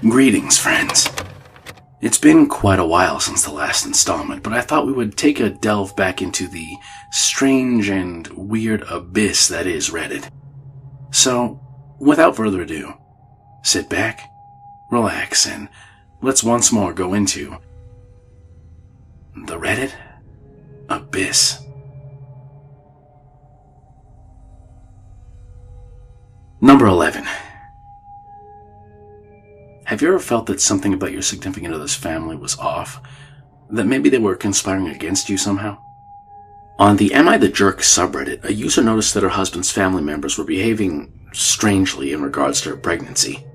Greetings, friends. It's been quite a while since the last installment, but I thought we would take a delve back into the strange and weird abyss that is Reddit. So, without further ado, sit back, relax, and let's once more go into the Reddit abyss. Number 11. Have you ever felt that something about your significant other's family was off? That maybe they were conspiring against you somehow? On the Am I the Jerk subreddit, a user noticed that her husband's family members were behaving strangely in regards to her pregnancy.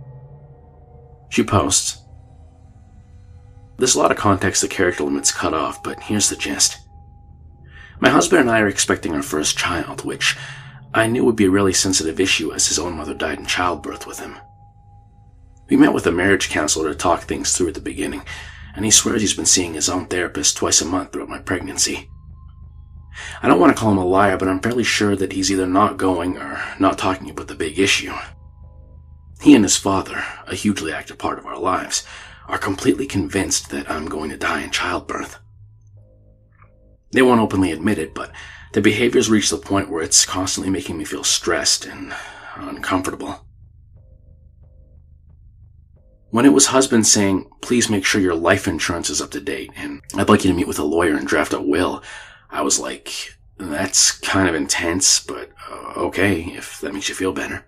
She posts, "There's a lot of context the character limits cut off, but here's the gist. My husband and I are expecting our first child, which I knew would be a really sensitive issue as his own mother died in childbirth with him. We met with a marriage counselor to talk things through at the beginning, and he swears he's been seeing his own therapist twice a month throughout my pregnancy. I don't want to call him a liar, but I'm fairly sure that he's either not going or not talking about the big issue. He and his father, a hugely active part of our lives, are completely convinced that I'm going to die in childbirth. They won't openly admit it, but their behaviors reach the point where it's constantly making me feel stressed and uncomfortable. When it was husband saying, 'Please make sure your life insurance is up to date, and I'd like you to meet with a lawyer and draft a will,' I was like, that's kind of intense, but okay, if that makes you feel better.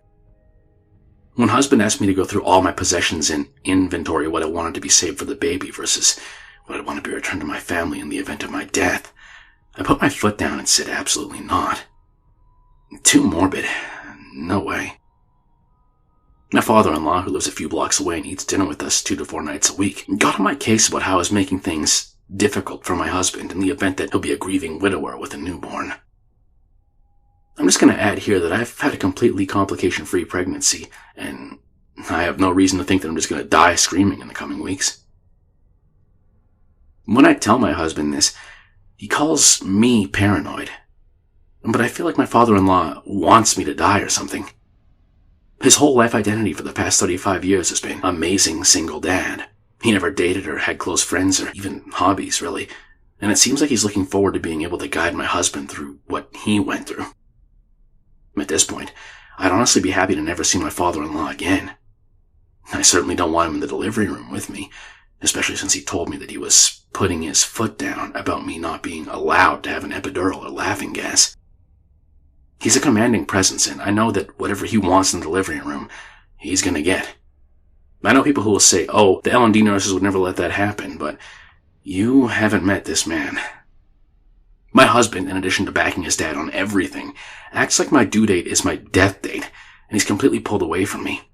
When husband asked me to go through all my possessions and inventory what I wanted to be saved for the baby versus what I want to be returned to my family in the event of my death, I put my foot down and said absolutely not. Too morbid. No way. My father-in-law, who lives a few blocks away and eats dinner with us 2 to 4 nights a week, got on my case about how I was making things difficult for my husband in the event that he'll be a grieving widower with a newborn. I'm just going to add here that I've had a completely complication-free pregnancy, and I have no reason to think that I'm just going to die screaming in the coming weeks. When I tell my husband this, he calls me paranoid, but I feel like my father-in-law wants me to die or something. His whole life identity for the past 35 years has been amazing single dad. He never dated or had close friends or even hobbies, really, and it seems like he's looking forward to being able to guide my husband through what he went through. At this point, I'd honestly be happy to never see my father-in-law again. I certainly don't want him in the delivery room with me, especially since he told me that he was putting his foot down about me not being allowed to have an epidural or laughing gas. He's a commanding presence, and I know that whatever he wants in the delivery room, he's gonna get. I know people who will say, oh, the L&D nurses would never let that happen, but you haven't met this man. My husband, in addition to backing his dad on everything, acts like my due date is my death date, and he's completely pulled away from me.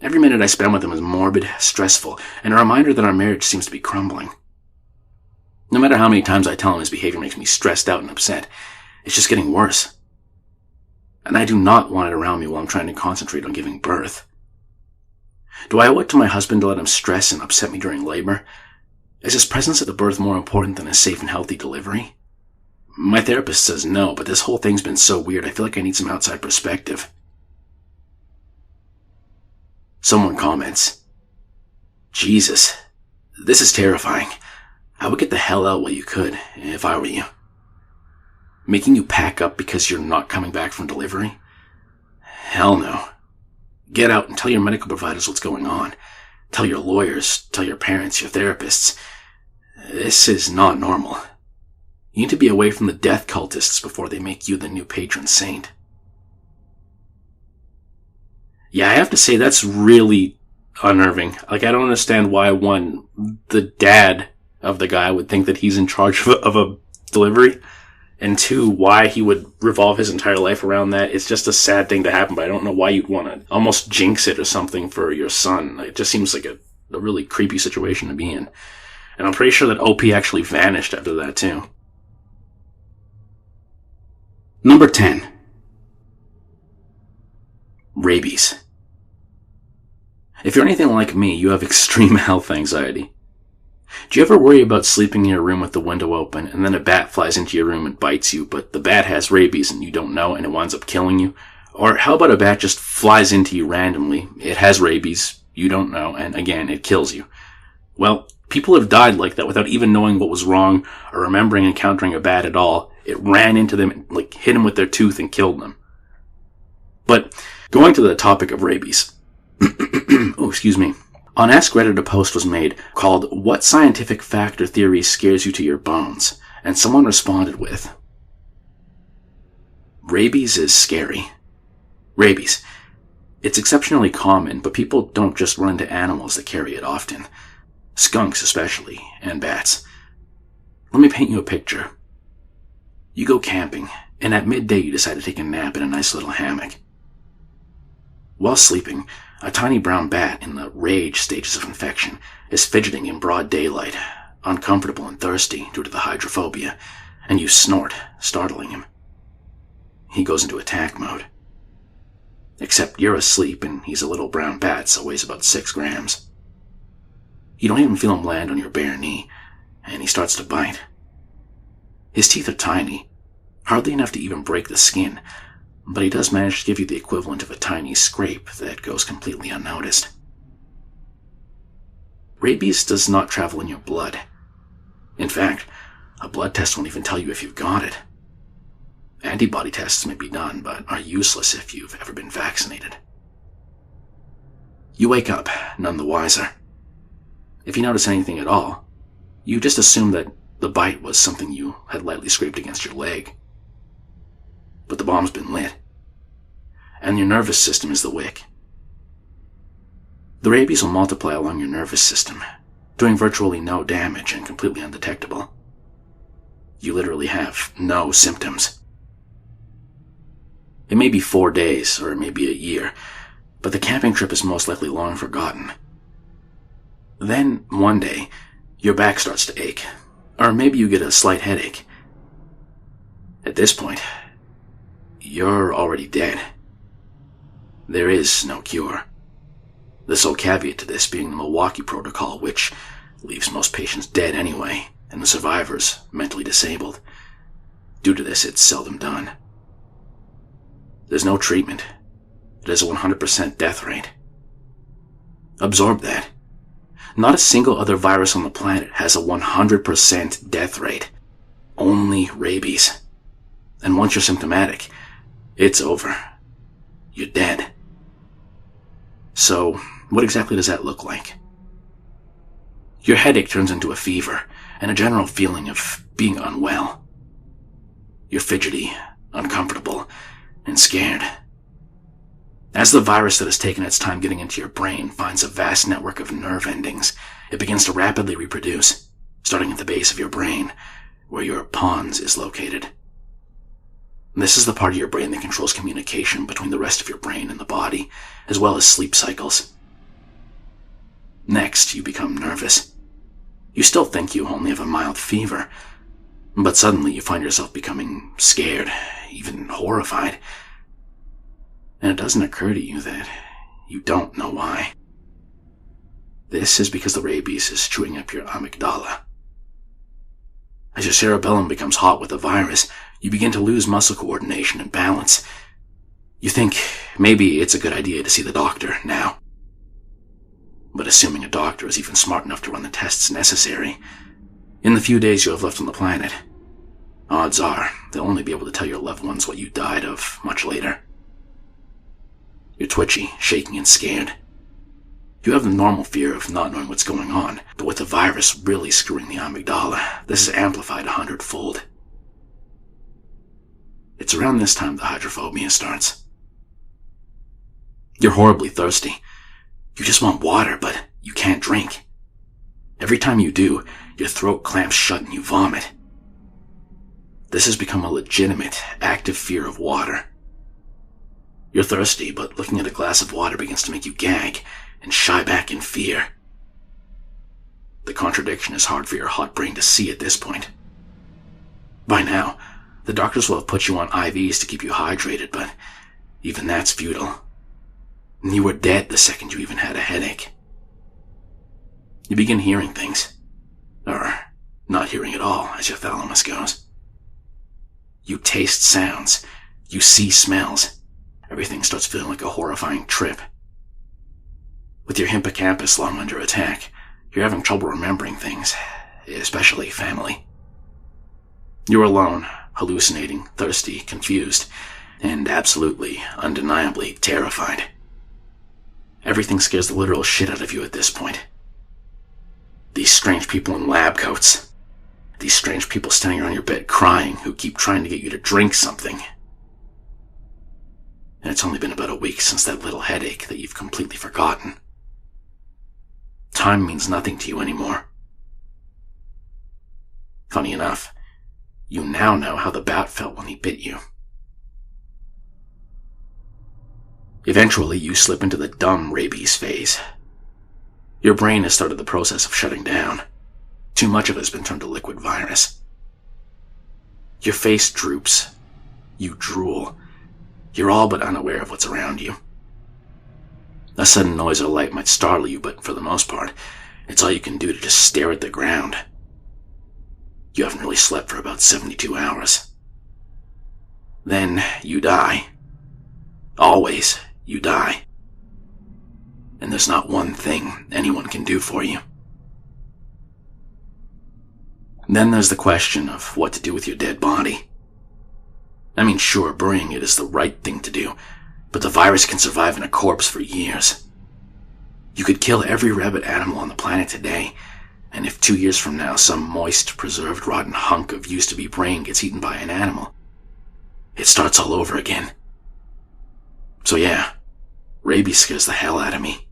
Every minute I spend with him is morbid, stressful, and a reminder that our marriage seems to be crumbling. No matter how many times I tell him his behavior makes me stressed out and upset, it's just getting worse. And I do not want it around me while I'm trying to concentrate on giving birth. Do I owe it to my husband to let him stress and upset me during labor? Is his presence at the birth more important than a safe and healthy delivery? My therapist says no, but this whole thing's been so weird I feel like I need some outside perspective. Someone comments, Jesus, this is terrifying. I would get the hell out while you could, if I were you. Making you pack up because you're not coming back from delivery? Hell no. Get out and tell your medical providers what's going on. Tell your lawyers, tell your parents, your therapists. This is not normal. You need to be away from the death cultists before they make you the new patron saint. Yeah, I have to say that's really unnerving. Like, I don't understand why, one, the dad of the guy would think that he's in charge of a delivery, and two, why he would revolve his entire life around that. It's just a sad thing to happen, but I don't know why you'd want to almost jinx it or something for your son. It just seems like a really creepy situation to be in. And I'm pretty sure that OP actually vanished after that, too. Number 10. Rabies. If you're anything like me, you have extreme health anxiety. Do you ever worry about sleeping in your room with the window open and then a bat flies into your room and bites you, but the bat has rabies and you don't know and it winds up killing you? Or how about a bat just flies into you randomly, it has rabies, You don't know, and again, it kills you. Well, people have died like that without even knowing what was wrong or remembering encountering a bat at all. It ran into them, and, hit them with their tooth and killed them. But going to the topic of rabies. Oh, excuse me. On Ask Reddit, a post was made called "What Scientific Fact or Theory Scares You to Your Bones?" And someone responded with, "Rabies is scary. Rabies. It's exceptionally common, but people don't just run into animals that carry it often. Skunks especially, and bats. Let me paint you a picture. You go camping, and at midday you decide to take a nap in a nice little hammock. While sleeping, a tiny brown bat in the rage stages of infection is fidgeting in broad daylight, uncomfortable and thirsty due to the hydrophobia, and you snort, startling him. He goes into attack mode. Except you're asleep and he's a little brown bat, so weighs about 6 grams. You don't even feel him land on your bare knee, and he starts to bite. His teeth are tiny, hardly enough to even break the skin, but he does manage to give you the equivalent of a tiny scrape that goes completely unnoticed. Rabies does not travel in your blood. In fact, a blood test won't even tell you if you've got it. Antibody tests may be done, but are useless if you've ever been vaccinated. You wake up, none the wiser. If you notice anything at all, you just assume that the bite was something you had lightly scraped against your leg. But the bomb's been lit, and your nervous system is the wick. The rabies will multiply along your nervous system, doing virtually no damage and completely undetectable. You literally have no symptoms. It may be 4 days, or it may be a year, but the camping trip is most likely long forgotten. Then, one day, your back starts to ache, or maybe you get a slight headache. At this point, you're already dead. There is no cure. The sole caveat to this being the Milwaukee Protocol, which leaves most patients dead anyway, and the survivors mentally disabled. Due to this, it's seldom done. There's no treatment. It has a 100% death rate. Absorb that. Not a single other virus on the planet has a 100% death rate. Only rabies. And once you're symptomatic, it's over. You're dead. So, what exactly does that look like? Your headache turns into a fever, and a general feeling of being unwell. You're fidgety, uncomfortable, and scared. As the virus that has taken its time getting into your brain finds a vast network of nerve endings, it begins to rapidly reproduce, starting at the base of your brain, where your pons is located. This is the part of your brain that controls communication between the rest of your brain and the body, as well as sleep cycles. Next, you become nervous. You still think you only have a mild fever, but suddenly you find yourself becoming scared, even horrified. And it doesn't occur to you that you don't know why. This is because the rabies is chewing up your amygdala. As your cerebellum becomes hot with the virus, you begin to lose muscle coordination and balance. You think maybe it's a good idea to see the doctor now. But assuming a doctor is even smart enough to run the tests necessary, in the few days you have left on the planet, odds are they'll only be able to tell your loved ones what you died of much later. You're twitchy, shaking, and scared. You have the normal fear of not knowing what's going on, but with the virus really screwing the amygdala, this is amplified 100-fold. It's around this time the hydrophobia starts. You're horribly thirsty. You just want water, but you can't drink. Every time you do, your throat clamps shut and you vomit. This has become a legitimate, active fear of water. You're thirsty, but looking at a glass of water begins to make you gag and shy back in fear. The contradiction is hard for your hot brain to see at this point. By now, the doctors will have put you on IVs to keep you hydrated, but even that's futile. You were dead the second you even had a headache. You begin hearing things. Or not hearing at all, as your thalamus goes. You taste sounds. You see smells. Everything starts feeling like a horrifying trip. With your hippocampus long under attack, you're having trouble remembering things, especially family. You're alone, hallucinating, thirsty, confused, and absolutely, undeniably terrified. Everything scares the literal shit out of you at this point. These strange people in lab coats. These strange people standing around your bed crying who keep trying to get you to drink something. And it's only been about a week since that little headache that you've completely forgotten. Time means nothing to you anymore. Funny enough, you now know how the bat felt when he bit you. Eventually, you slip into the dumb rabies phase. Your brain has started the process of shutting down. Too much of it has been turned to liquid virus. Your face droops. You drool. You're all but unaware of what's around you. A sudden noise or light might startle you, but for the most part, it's all you can do to just stare at the ground. You haven't really slept for about 72 hours. Then you die. Always, you die. And there's not one thing anyone can do for you. Then there's the question of what to do with your dead body. I mean, sure, burying it is the right thing to do, but the virus can survive in a corpse for years. You could kill every rabid animal on the planet today, and if 2 years from now some moist, preserved, rotten hunk of used-to-be brain gets eaten by an animal, it starts all over again. So yeah, rabies scares the hell out of me.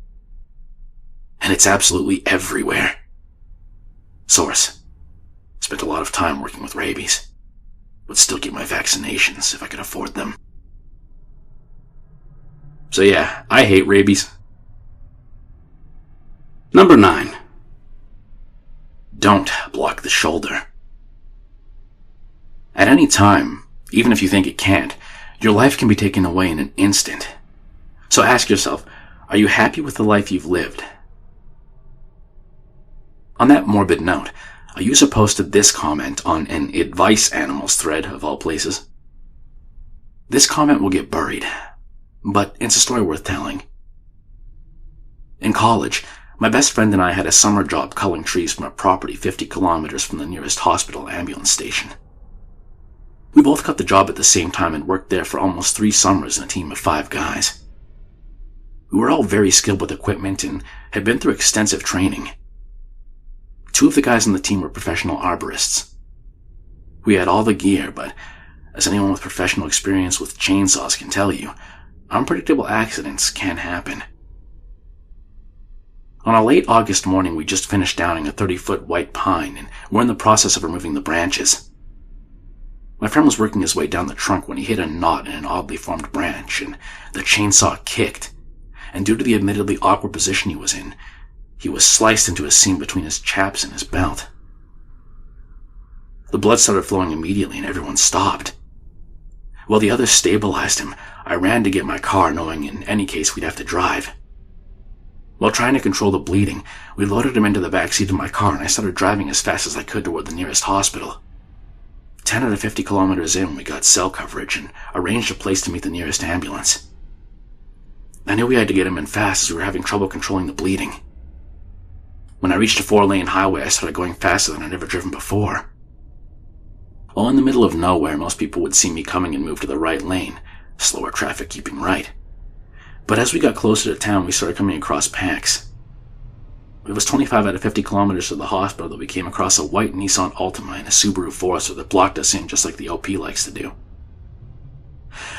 And it's absolutely everywhere. Source: spent a lot of time working with rabies. Would still get my vaccinations if I could afford them. So yeah, I hate rabies. Number 9. Don't block the shoulder. At any time, even if you think it can't, your life can be taken away in an instant. So ask yourself, are you happy with the life you've lived? On that morbid note, a user posted this comment on an advice animals thread of all places. This comment will get buried, but it's a story worth telling. In college, my best friend and I had a summer job culling trees from a property 50 kilometers from the nearest hospital ambulance station. We both got the job at the same time and worked there for almost 3 summers in a team of 5 guys. We were all very skilled with equipment and had been through extensive training. 2 of the guys on the team were professional arborists. We had all the gear, but as anyone with professional experience with chainsaws can tell you, unpredictable accidents can happen. On a late August morning, we just finished downing a 30-foot white pine and were in the process of removing the branches. My friend was working his way down the trunk when he hit a knot in an oddly formed branch, and the chainsaw kicked, and due to the admittedly awkward position he was in, he was sliced into a seam between his chaps and his belt. The blood started flowing immediately and everyone stopped. While the others stabilized him, I ran to get my car, knowing in any case we'd have to drive. While trying to control the bleeding, we loaded him into the back seat of my car and I started driving as fast as I could toward the nearest hospital. 10 out of 50 kilometers in, we got cell coverage and arranged a place to meet the nearest ambulance. I knew we had to get him in fast as we were having trouble controlling the bleeding. When I reached a 4-lane highway, I started going faster than I'd ever driven before. While in the middle of nowhere, most people would see me coming and move to the right lane, slower traffic keeping right. But as we got closer to town, we started coming across packs. It was 25 out of 50 kilometers to the hospital that we came across a white Nissan Altima and a Subaru Forester that blocked us in just like the OP likes to do.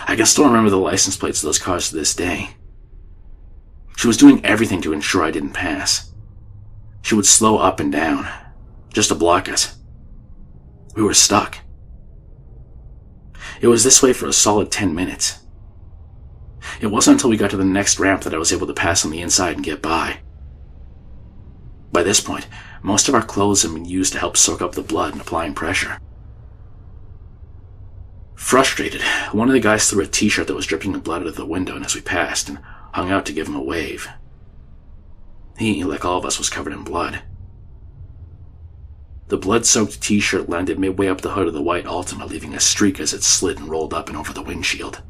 I can still remember the license plates of those cars to this day. She was doing everything to ensure I didn't pass. She would slow up and down, just to block us. We were stuck. It was this way for a solid 10 minutes. It wasn't until we got to the next ramp that I was able to pass on the inside and get by. By this point, most of our clothes had been used to help soak up the blood and applying pressure. Frustrated, one of the guys threw a t-shirt that was dripping with blood out of the window as we passed and hung out to give him a wave. He, like all of us, was covered in blood. The blood-soaked t-shirt landed midway up the hood of the white Altima, leaving a streak as it slid and rolled up and over the windshield.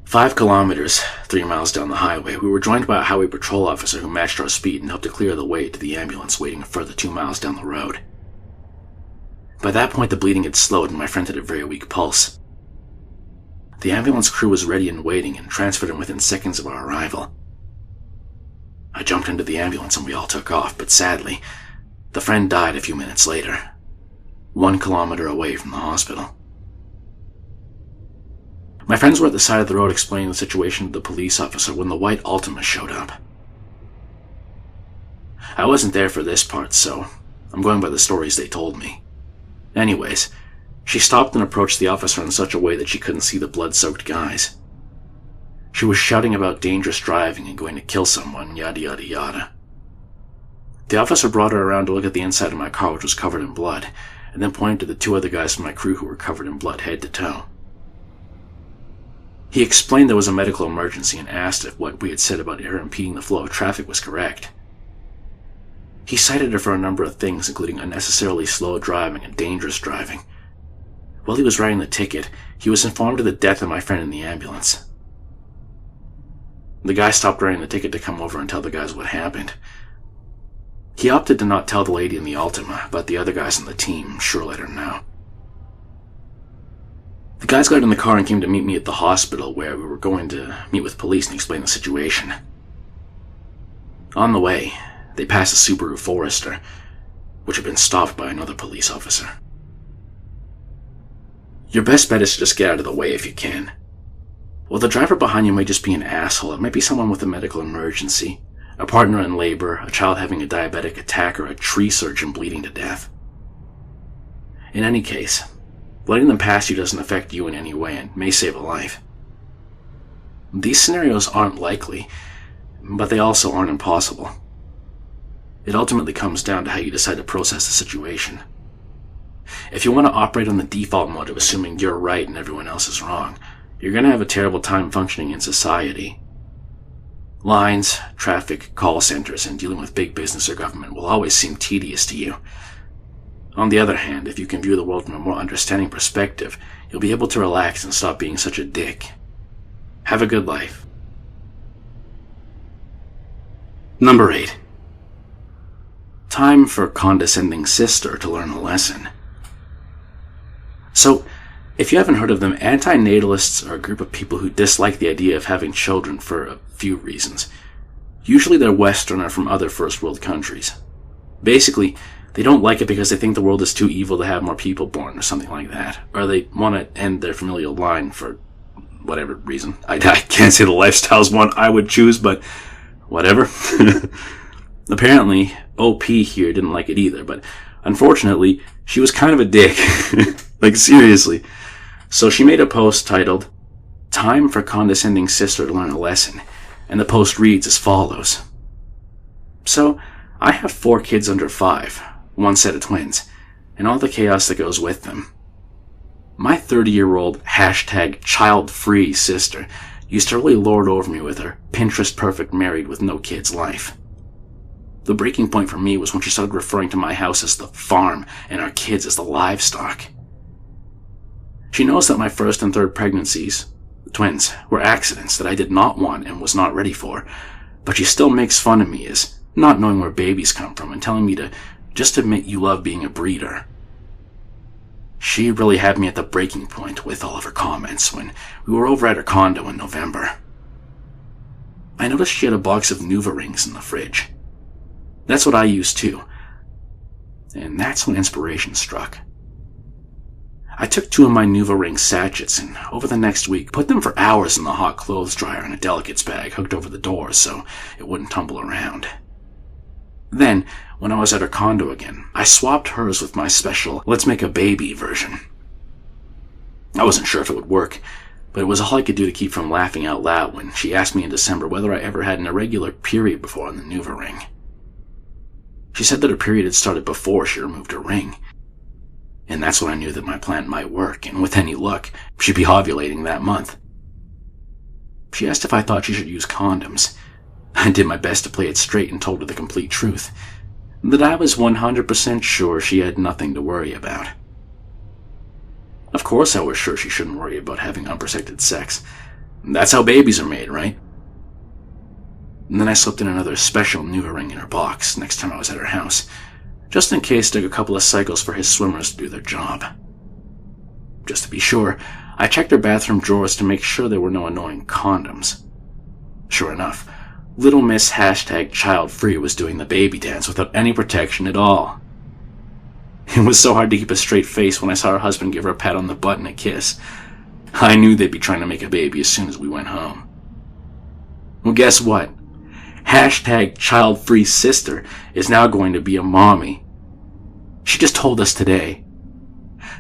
5 kilometers, 3 miles down the highway, we were joined by a highway patrol officer who matched our speed and helped to clear the way to the ambulance waiting a further 2 miles down the road. By that point, the bleeding had slowed and my friend had a very weak pulse. The ambulance crew was ready and waiting and transferred him within seconds of our arrival. I jumped into the ambulance and we all took off, but sadly, the friend died a few minutes later, 1 kilometer away from the hospital. My friends were at the side of the road explaining the situation to the police officer when the white Altima showed up. I wasn't there for this part, so I'm going by the stories they told me. Anyways, she stopped and approached the officer in such a way that she couldn't see the blood-soaked guys. She was shouting about dangerous driving and going to kill someone, yada yada yada. The officer brought her around to look at the inside of my car, which was covered in blood, and then pointed to the 2 other guys from my crew who were covered in blood head to toe. He explained there was a medical emergency and asked if what we had said about her impeding the flow of traffic was correct. He cited her for a number of things, including unnecessarily slow driving and dangerous driving. While he was writing the ticket, he was informed of the death of my friend in the ambulance. The guy stopped writing the ticket to come over and tell the guys what happened. He opted to not tell the lady in the Altima, but the other guys on the team sure let her know. The guys got in the car and came to meet me at the hospital, where we were going to meet with police and explain the situation. On the way, they passed a Subaru Forester, which had been stopped by another police officer. Your best bet is to just get out of the way if you can. While the driver behind you may just be an asshole, it might be someone with a medical emergency, a partner in labor, a child having a diabetic attack, or a tree surgeon bleeding to death. In any case, letting them pass you doesn't affect you in any way and may save a life. These scenarios aren't likely, but they also aren't impossible. It ultimately comes down to how you decide to process the situation. If you want to operate on the default mode of assuming you're right and everyone else is wrong, you're going to have a terrible time functioning in society. Lines, traffic, call centers, and dealing with big business or government will always seem tedious to you. On the other hand, if you can view the world from a more understanding perspective, you'll be able to relax and stop being such a dick. Have a good life. Number 8. Time for condescending sister to learn a lesson. So, if you haven't heard of them, antinatalists are a group of people who dislike the idea of having children for a few reasons. Usually they're Western or from other first world countries. Basically, they don't like it because they think the world is too evil to have more people born or something like that. Or they want to end their familial line for whatever reason. I can't say the lifestyle's one I would choose, but whatever. Apparently, OP here didn't like it either, but unfortunately, she was kind of a dick. Like, seriously. So she made a post titled, "Time for condescending sister to learn a lesson," and the post reads as follows. So, I have 4 kids under 5, 1 set of twins, and all the chaos that goes with them. My 30-year-old #child-free sister used to really lord over me with her Pinterest-perfect married with no kids life. The breaking point for me was when she started referring to my house as the farm and our kids as the livestock. She knows that my first and third pregnancies, the twins, were accidents that I did not want and was not ready for, but she still makes fun of me as not knowing where babies come from and telling me to just admit you love being a breeder. She really had me at the breaking point with all of her comments when we were over at her condo in November. I noticed she had a box of Nuva rings in the fridge. That's what I used too. And that's when inspiration struck. I took 2 of my Nuva ring sachets and over the next week put them for hours in the hot clothes dryer in a delicates bag hooked over the door so it wouldn't tumble around. Then, when I was at her condo again, I swapped hers with my special "let's make a baby" version. I wasn't sure if it would work, but it was all I could do to keep from laughing out loud when she asked me in December whether I ever had an irregular period before on the Nuva ring. She said that her period had started before she removed her ring. And that's when I knew that my plan might work, and with any luck, she'd be ovulating that month. She asked if I thought she should use condoms. I did my best to play it straight and told her the complete truth, that I was 100% sure she had nothing to worry about. Of course I was sure she shouldn't worry about having unprotected sex, That's how babies are made, right? And then I slipped in another special Nuva ring in her box next time I was at her house, just in case it took a couple of cycles for his swimmers to do their job. Just to be sure, I checked her bathroom drawers to make sure there were no annoying condoms. Sure enough, Little Miss #childfree was doing the baby dance without any protection at all. It was so hard to keep a straight face when I saw her husband give her a pat on the butt and a kiss. I knew they'd be trying to make a baby as soon as we went home. Well, guess what? #childfree sister is now going to be a mommy. She just told us today.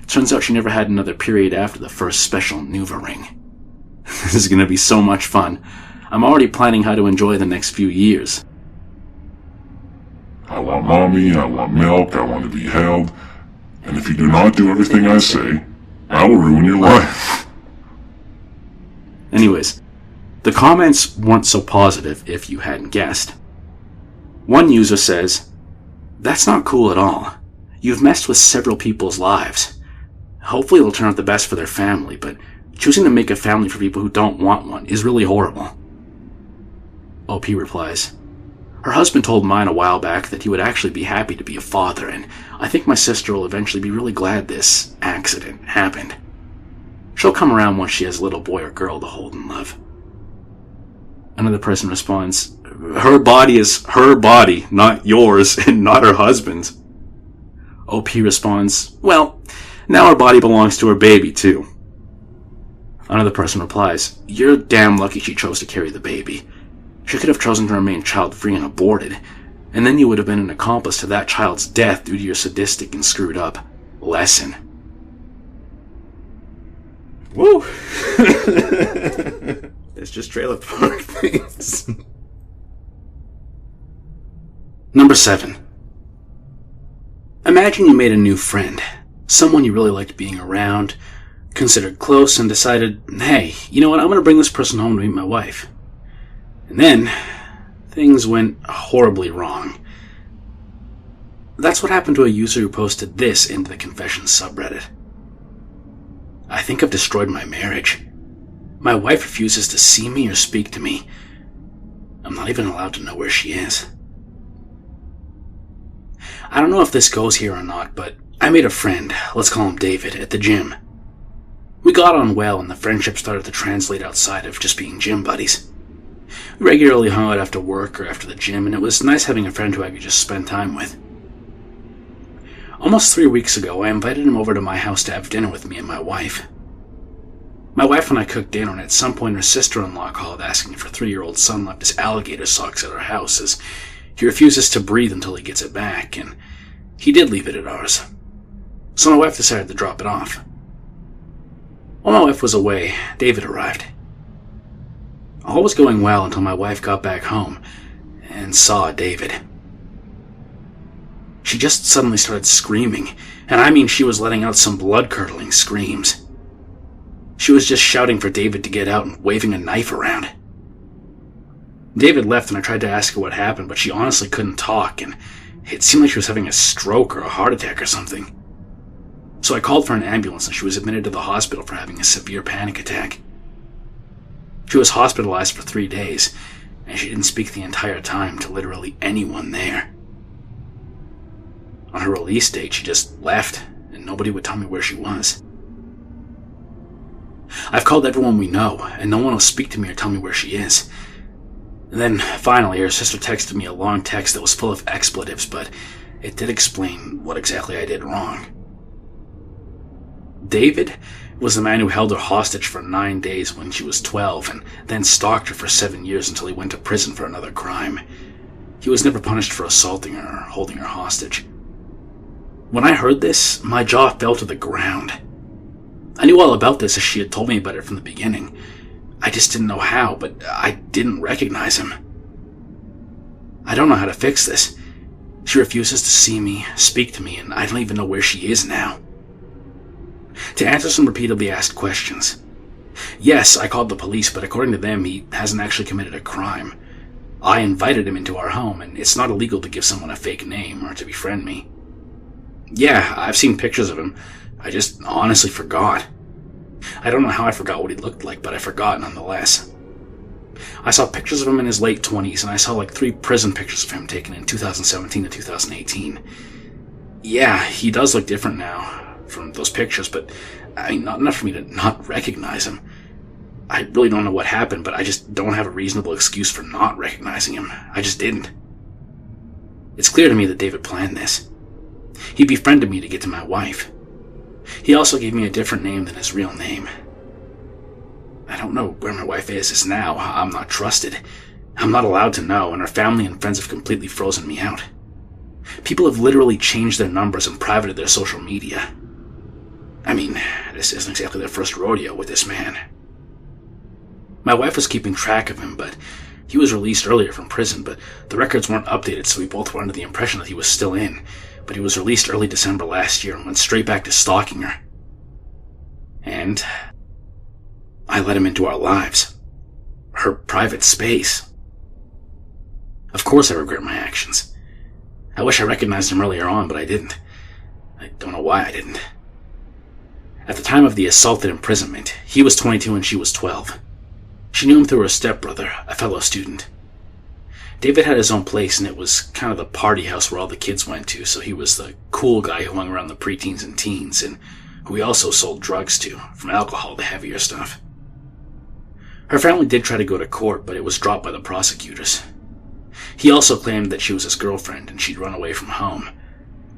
Turns out she never had another period after the first special Nuva ring. This is going to be so much fun. I'm already planning how to enjoy the next few years. I want mommy, I want milk, I want to be held, and if you do not do everything I say, I will ruin your life. Anyways, the comments weren't so positive if you hadn't guessed. One user says, "That's not cool at all. You've messed with several people's lives. Hopefully it'll turn out the best for their family, but choosing to make a family for people who don't want one is really horrible." OP replies, "Her husband told mine a while back that he would actually be happy to be a father, and I think my sister will eventually be really glad this accident happened. She'll come around once she has a little boy or girl to hold and love." Another person responds, "Her body is her body, not yours, and not her husband's." OP responds, "Well, now her body belongs to her baby, too." Another person replies, "You're damn lucky she chose to carry the baby. She could have chosen to remain child-free and aborted, and then you would have been an accomplice to that child's death due to your sadistic and screwed up lesson." Woo! It's just trailer park things. Number 7. Imagine you made a new friend, someone you really liked being around, considered close, and decided, hey, you know what, I'm going to bring this person home to meet my wife. And then, things went horribly wrong. That's what happened to a user who posted this into the Confessions subreddit. "I think I've destroyed my marriage. My wife refuses to see me or speak to me. I'm not even allowed to know where she is." I don't know if this goes here or not, but I made a friend, let's call him David, at the gym. We got on well, and the friendship started to translate outside of just being gym buddies. We regularly hung out after work or after the gym, and it was nice having a friend who I could just spend time with. Almost 3 weeks ago, I invited him over to my house to have dinner with me and my wife. My wife and I cooked dinner, and at some point her sister-in-law called asking if her 3-year-old son left his alligator socks at our house, as he refuses to breathe until he gets it back, and he did leave it at ours. So my wife decided to drop it off. While my wife was away, David arrived. All was going well until my wife got back home and saw David. She just suddenly started screaming, and I mean she was letting out some blood-curdling screams. She was just shouting for David to get out and waving a knife around. David left, and I tried to ask her what happened, but she honestly couldn't talk, and it seemed like she was having a stroke or a heart attack or something. So I called for an ambulance, and she was admitted to the hospital for having a severe panic attack. She was hospitalized for 3 days, and she didn't speak the entire time to literally anyone there. On her release date, she just left, and nobody would tell me where she was. I've called everyone we know, and no one will speak to me or tell me where she is. And then, finally, her sister texted me a long text that was full of expletives, but it did explain what exactly I did wrong. David was the man who held her hostage for 9 days when she was 12, and then stalked her for 7 years until he went to prison for another crime. He was never punished for assaulting her or holding her hostage. When I heard this, my jaw fell to the ground. I knew all about this as she had told me about it from the beginning. I just didn't know how, but I didn't recognize him. I don't know how to fix this. She refuses to see me, speak to me, and I don't even know where she is now. To answer some repeatedly asked questions. Yes, I called the police, but according to them, he hasn't actually committed a crime. I invited him into our home, and it's not illegal to give someone a fake name or to befriend me. Yeah, I've seen pictures of him. I just honestly forgot. I don't know how I forgot what he looked like, but I forgot nonetheless. I saw pictures of him in his late 20s, and I saw like 3 prison pictures of him taken in 2017 to 2018. Yeah, he does look different now from those pictures, but I mean, not enough for me to not recognize him. I really don't know what happened, but I just don't have a reasonable excuse for not recognizing him. I just didn't. It's clear to me that David planned this. He befriended me to get to my wife. He also gave me a different name than his real name. I don't know where my wife is now. I'm not trusted. I'm not allowed to know, and her family and friends have completely frozen me out. People have literally changed their numbers and privated their social media. I mean, this isn't exactly their first rodeo with this man. My wife was keeping track of him, but he was released earlier from prison, but the records weren't updated, so we both were under the impression that he was still in. But he was released early December last year and went straight back to stalking her. And I let him into our lives. Her private space. Of course I regret my actions. I wish I recognized him earlier on, but I didn't. I don't know why I didn't. At the time of the assaulted imprisonment, he was 22 and she was 12. She knew him through her stepbrother, a fellow student. David had his own place, and it was kind of the party house where all the kids went to, so he was the cool guy who hung around the preteens and teens, and who he also sold drugs to, from alcohol to heavier stuff. Her family did try to go to court, but it was dropped by the prosecutors. He also claimed that she was his girlfriend, and she'd run away from home.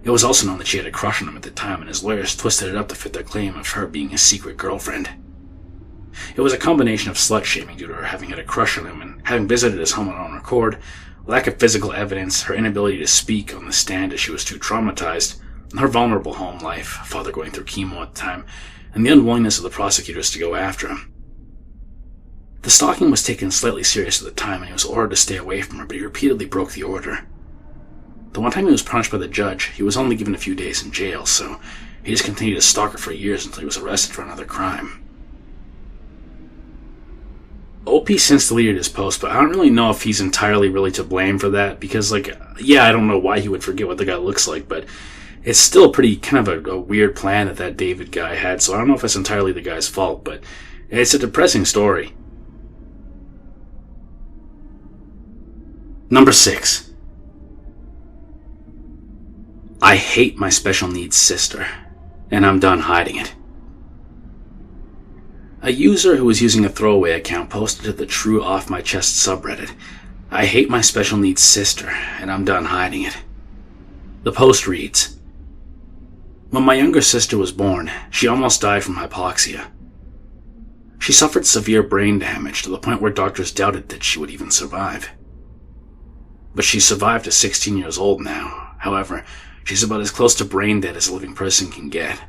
It was also known that she had a crush on him at the time, and his lawyers twisted it up to fit their claim of her being his secret girlfriend. It was a combination of slut-shaming due to her having had a crush on him and having visited his home on her own accord, lack of physical evidence, her inability to speak on the stand as she was too traumatized, and her vulnerable home life, father going through chemo at the time, and the unwillingness of the prosecutors to go after him. The stalking was taken slightly serious at the time, and he was ordered to stay away from her, but he repeatedly broke the order. The one time he was punished by the judge, he was only given a few days in jail, so he just continued to stalk her for years until he was arrested for another crime. OP since deleted his post, but I don't really know if he's entirely really to blame for that, because, I don't know why he would forget what the guy looks like, but it's still pretty kind of a weird plan that David guy had, so I don't know if it's entirely the guy's fault, but it's a depressing story. Number 6. I hate my special needs sister, and I'm done hiding it. A user who was using a throwaway account posted to the True Off My Chest subreddit, I hate my special needs sister, and I'm done hiding it. The post reads, when my younger sister was born, she almost died from hypoxia. She suffered severe brain damage to the point where doctors doubted that she would even survive. But she survived to 16 years old now. However, she's about as close to brain dead as a living person can get.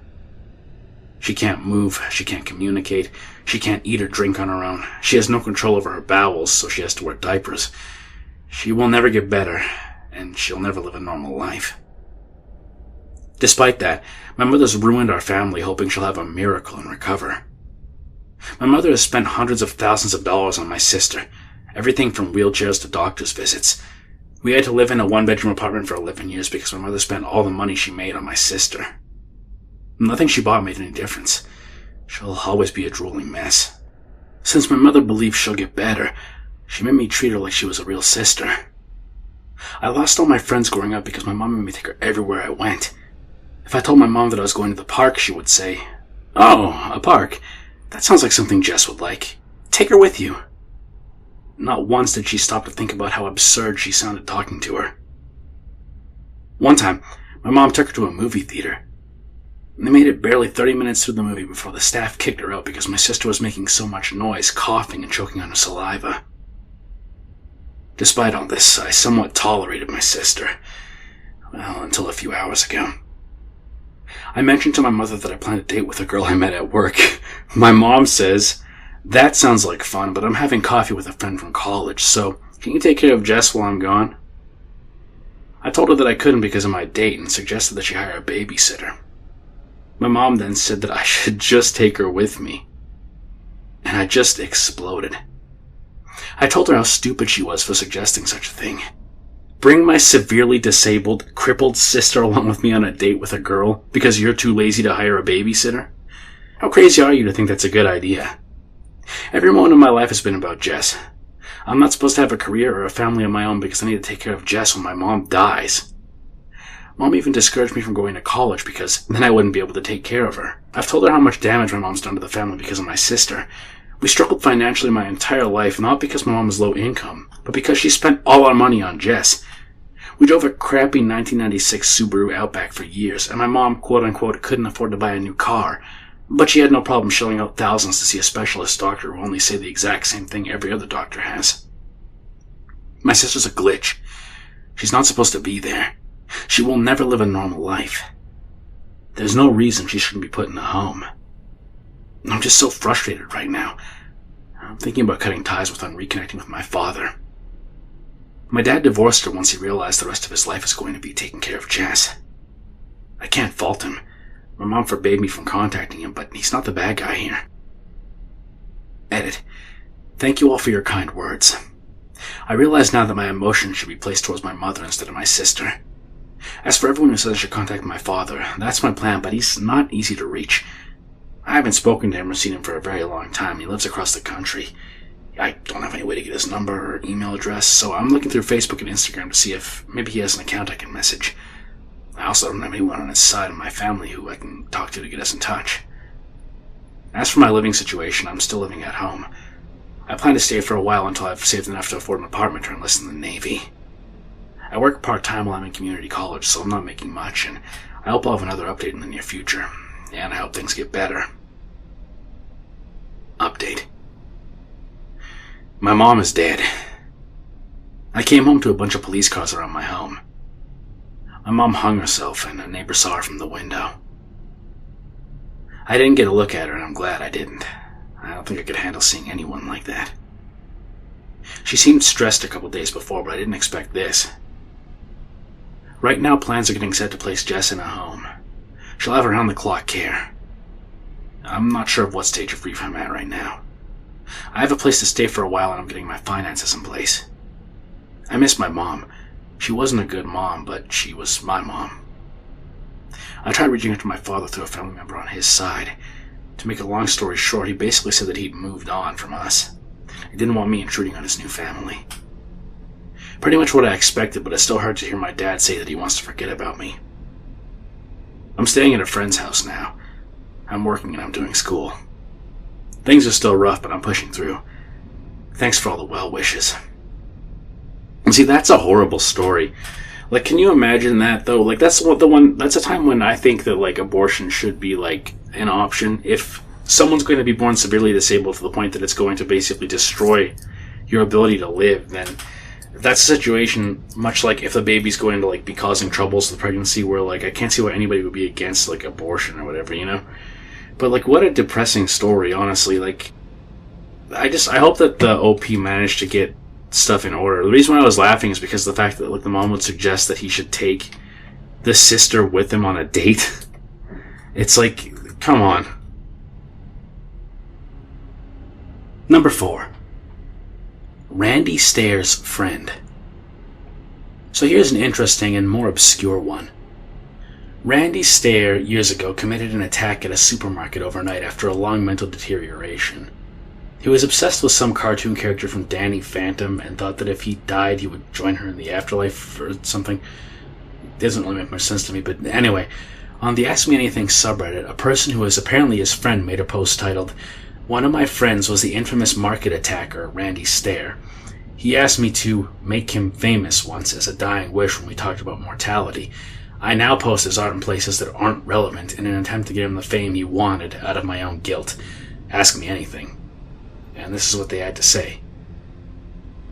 She can't move, she can't communicate, she can't eat or drink on her own. She has no control over her bowels, so she has to wear diapers. She will never get better, and she'll never live a normal life. Despite that, my mother's ruined our family hoping she'll have a miracle and recover. My mother has spent hundreds of thousands of dollars on my sister, everything from wheelchairs to doctor's visits. We had to live in a 1-bedroom apartment for 11 years because my mother spent all the money she made on my sister. Nothing she bought made any difference. She'll always be a drooling mess. Since my mother believes she'll get better, she made me treat her like she was a real sister. I lost all my friends growing up because my mom made me take her everywhere I went. If I told my mom that I was going to the park, she would say, "Oh, a park? That sounds like something Jess would like. Take her with you." Not once did she stop to think about how absurd she sounded talking to her. One time, my mom took her to a movie theater. They made it barely 30 minutes through the movie before the staff kicked her out because my sister was making so much noise, coughing and choking on her saliva. Despite all this, I somewhat tolerated my sister. Well, until a few hours ago. I mentioned to my mother that I planned a date with a girl I met at work. My mom says, "That sounds like fun, but I'm having coffee with a friend from college, so can you take care of Jess while I'm gone?" I told her that I couldn't because of my date and suggested that she hire a babysitter. My mom then said that I should just take her with me. And I just exploded. I told her how stupid she was for suggesting such a thing. Bring my severely disabled, crippled sister along with me on a date with a girl because you're too lazy to hire a babysitter? How crazy are you to think that's a good idea? Every moment of my life has been about Jess. I'm not supposed to have a career or a family of my own because I need to take care of Jess when my mom dies. Mom even discouraged me from going to college because then I wouldn't be able to take care of her. I've told her how much damage my mom's done to the family because of my sister. We struggled financially my entire life, not because my mom was low income, but because she spent all our money on Jess. We drove a crappy 1996 Subaru Outback for years, and my mom, quote-unquote, couldn't afford to buy a new car. But she had no problem shelling out thousands to see a specialist doctor who only say the exact same thing every other doctor has. My sister's a glitch. She's not supposed to be there. She will never live a normal life. There's no reason she shouldn't be put in a home. I'm just so frustrated right now. I'm thinking about cutting ties with her and reconnecting with my father. My dad divorced her once he realized the rest of his life is going to be taking care of Jess. I can't fault him. My mom forbade me from contacting him, but he's not the bad guy here. Edit. Thank you all for your kind words. I realize now that my emotions should be placed towards my mother instead of my sister. As for everyone who says I should contact my father, that's my plan, but he's not easy to reach. I haven't spoken to him or seen him for a very long time. He lives across the country. I don't have any way to get his number or email address, so I'm looking through Facebook and Instagram to see if maybe he has an account I can message. I also don't have anyone on his side in my family who I can talk to get us in touch. As for my living situation, I'm still living at home. I plan to stay for a while until I've saved enough to afford an apartment or enlist in the Navy. I work part-time while I'm in community college, so I'm not making much, and I hope I'll have another update in the near future. And I hope things get better. Update. My mom is dead. I came home to a bunch of police cars around my home. My mom hung herself, and a neighbor saw her from the window. I didn't get a look at her, and I'm glad I didn't. I don't think I could handle seeing anyone like that. She seemed stressed a couple days before, but I didn't expect this. Right now, plans are getting set to place Jess in a home. She'll have around-the-clock care. I'm not sure of what stage of grief I'm at right now. I have a place to stay for a while, and I'm getting my finances in place. I miss my mom. She wasn't a good mom, but she was my mom. I tried reaching out to my father through a family member on his side. To make a long story short, he basically said that he'd moved on from us. He didn't want me intruding on his new family. Pretty much what I expected, but it's still hard to hear my dad say that he wants to forget about me. I'm staying at a friend's house now. I'm working and I'm doing school. Things are still rough, but I'm pushing through. Thanks for all the well wishes. And see, that's a horrible story. Like, can you imagine that, though? Like, that's a time when I think that, like, abortion should be, like, an option. If someone's going to be born severely disabled to the point that it's going to basically destroy your ability to live, then that's a situation, much like if the baby's going to, like, be causing troubles with the pregnancy, where, like, I can't see why anybody would be against, like, abortion or whatever, you know? But, like, what a depressing story, honestly. Like, I hope that the OP managed to get stuff in order. The reason why I was laughing is because of the fact that, like, the mom would suggest that he should take the sister with him on a date. It's like, come on. Number 4. Randy Stair's friend. So here's an interesting and more obscure one. Randy Stair, years ago, committed an attack at a supermarket overnight after a long mental deterioration. He was obsessed with some cartoon character from Danny Phantom and thought that if he died, he would join her in the afterlife or something. It doesn't really make much sense to me, but anyway. On the Ask Me Anything subreddit, a person who was apparently his friend made a post titled, "One of my friends was the infamous market attacker, Randy Stair. He asked me to make him famous once as a dying wish when we talked about mortality. I now post his art in places that aren't relevant in an attempt to get him the fame he wanted out of my own guilt. Ask me anything." And this is what they had to say.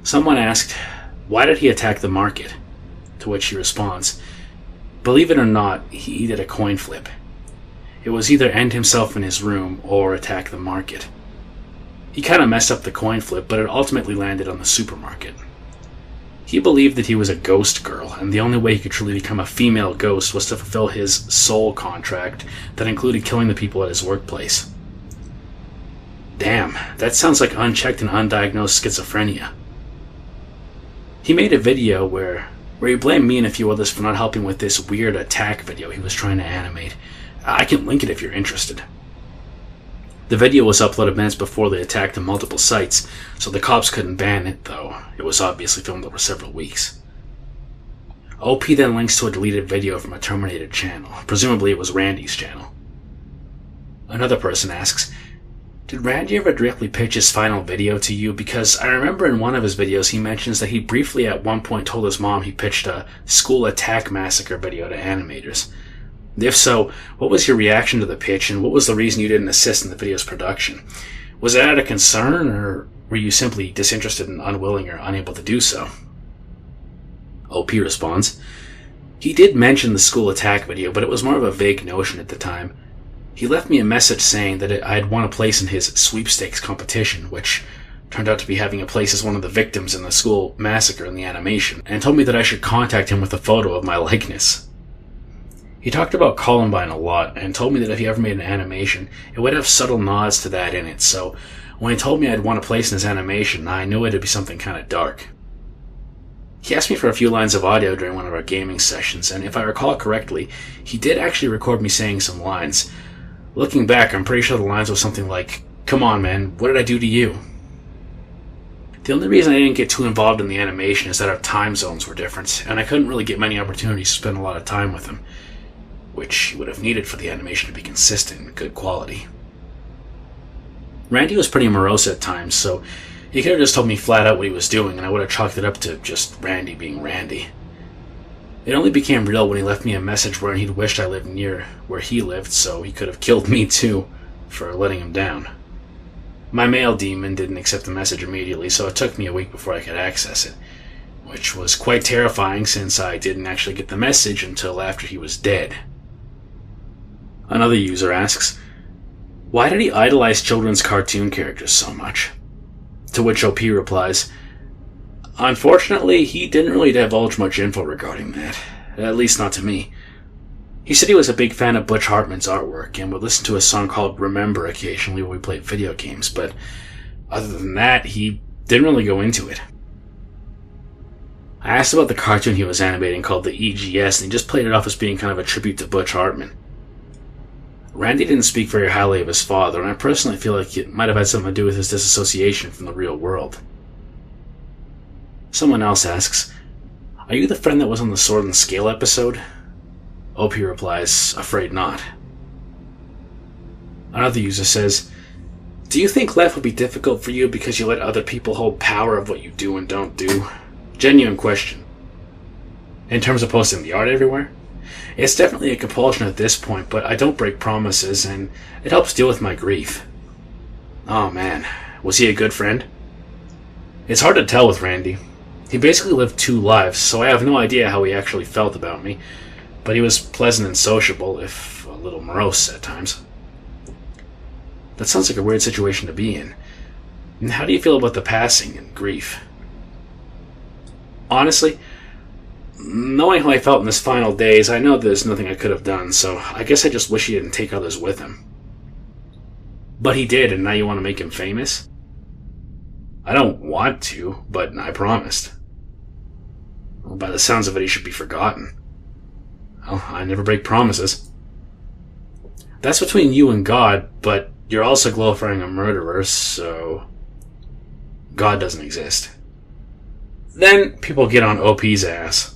Someone asked, "Why did he attack the market?" To which he responds, "Believe it or not, he did a coin flip. It was either end himself in his room or attack the market. He kind of messed up the coin flip, but it ultimately landed on the supermarket. He believed that he was a ghost girl, and the only way he could truly become a female ghost was to fulfill his soul contract that included killing the people at his workplace. Damn, that sounds like unchecked and undiagnosed schizophrenia. He made a video where he blamed me and a few others for not helping with this weird attack video he was trying to animate. I can link it if you're interested. The video was uploaded minutes before they attacked on multiple sites, so the cops couldn't ban it, though it was obviously filmed over several weeks. OP then links to a deleted video from a terminated channel. Presumably it was Randy's channel. Another person asks, did Randy ever directly pitch his final video to you? Because I remember in one of his videos he mentions that he briefly at one point told his mom he pitched a school attack massacre video to animators. If so, what was your reaction to the pitch, and what was the reason you didn't assist in the video's production? Was that out of concern, or were you simply disinterested and unwilling or unable to do so? OP responds, he did mention the school attack video, but it was more of a vague notion at the time. He left me a message saying that I had won a place in his sweepstakes competition, which turned out to be having a place as one of the victims in the school massacre in the animation, and told me that I should contact him with a photo of my likeness. He talked about Columbine a lot, and told me that if he ever made an animation, it would have subtle nods to that in it, so when he told me I'd won a place in his animation, I knew it'd be something kind of dark. He asked me for a few lines of audio during one of our gaming sessions, and if I recall correctly, he did actually record me saying some lines. Looking back, I'm pretty sure the lines were something like, "Come on, man, what did I do to you?" The only reason I didn't get too involved in the animation is that our time zones were different, and I couldn't really get many opportunities to spend a lot of time with him, which you would have needed for the animation to be consistent and good quality. Randy was pretty morose at times, so he could have just told me flat out what he was doing, and I would have chalked it up to just Randy being Randy. It only became real when he left me a message wherein he'd wished I lived near where he lived, so he could have killed me too for letting him down. My mail demon didn't accept the message immediately, so it took me a week before I could access it, which was quite terrifying since I didn't actually get the message until after he was dead. Another user asks, why did he idolize children's cartoon characters so much? To which OP replies, unfortunately, he didn't really divulge much info regarding that, at least not to me. He said he was a big fan of Butch Hartman's artwork and would listen to a song called Remember occasionally when we played video games, but other than that, he didn't really go into it. I asked about the cartoon he was animating called the EGS, and he just played it off as being kind of a tribute to Butch Hartman. Randy didn't speak very highly of his father, and I personally feel like it might have had something to do with his disassociation from the real world. Someone else asks, are you the friend that was on the Sword and Scale episode? OP replies, afraid not. Another user says, do you think life would be difficult for you because you let other people hold power of what you do and don't do? Genuine question. In terms of posting the art everywhere? It's definitely a compulsion at this point, but I don't break promises, and it helps deal with my grief. Oh man, was he a good friend? It's hard to tell with Randy. He basically lived two lives, so I have no idea how he actually felt about me, but he was pleasant and sociable, if a little morose at times. That sounds like a weird situation to be in. And how do you feel about the passing and grief? Honestly, knowing how I felt in his final days, I know there's nothing I could have done, so I guess I just wish he didn't take others with him. But he did, and now you want to make him famous? I don't want to, but I promised. Well, by the sounds of it, he should be forgotten. Well, I never break promises. That's between you and God, but you're also glorifying a murderer, so God doesn't exist. Then people get on OP's ass.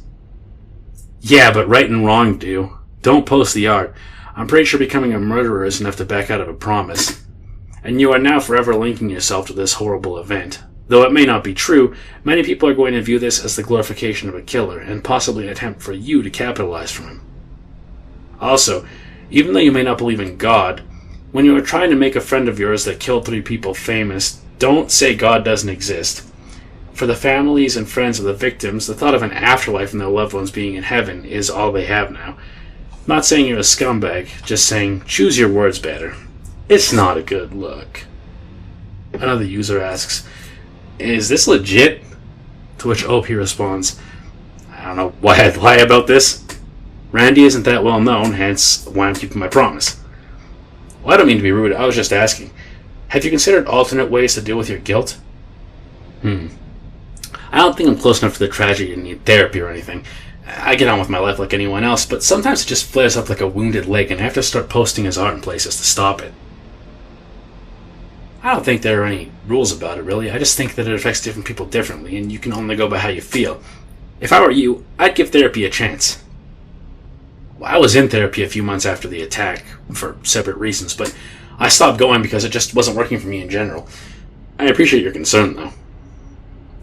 Yeah, but right and wrong do. Don't post the art. I'm pretty sure becoming a murderer is enough to back out of a promise. And you are now forever linking yourself to this horrible event. Though it may not be true, many people are going to view this as the glorification of a killer, and possibly an attempt for you to capitalize from him. Also, even though you may not believe in God, when you are trying to make a friend of yours that killed 3 people famous, don't say God doesn't exist. For the families and friends of the victims, the thought of an afterlife and their loved ones being in heaven is all they have now. Not saying you're a scumbag, just saying choose your words better. It's not a good look. Another user asks, is this legit? To which OP responds, I don't know why I'd lie about this. Randy isn't that well known, hence why I'm keeping my promise. Well, I don't mean to be rude, I was just asking. Have you considered alternate ways to deal with your guilt? I don't think I'm close enough to the tragedy to need therapy or anything. I get on with my life like anyone else, but sometimes it just flares up like a wounded leg, and I have to start posting his art in places to stop it. I don't think there are any rules about it, really. I just think that it affects different people differently, and you can only go by how you feel. If I were you, I'd give therapy a chance. Well, I was in therapy a few months after the attack, for separate reasons, but I stopped going because it just wasn't working for me in general. I appreciate your concern, though.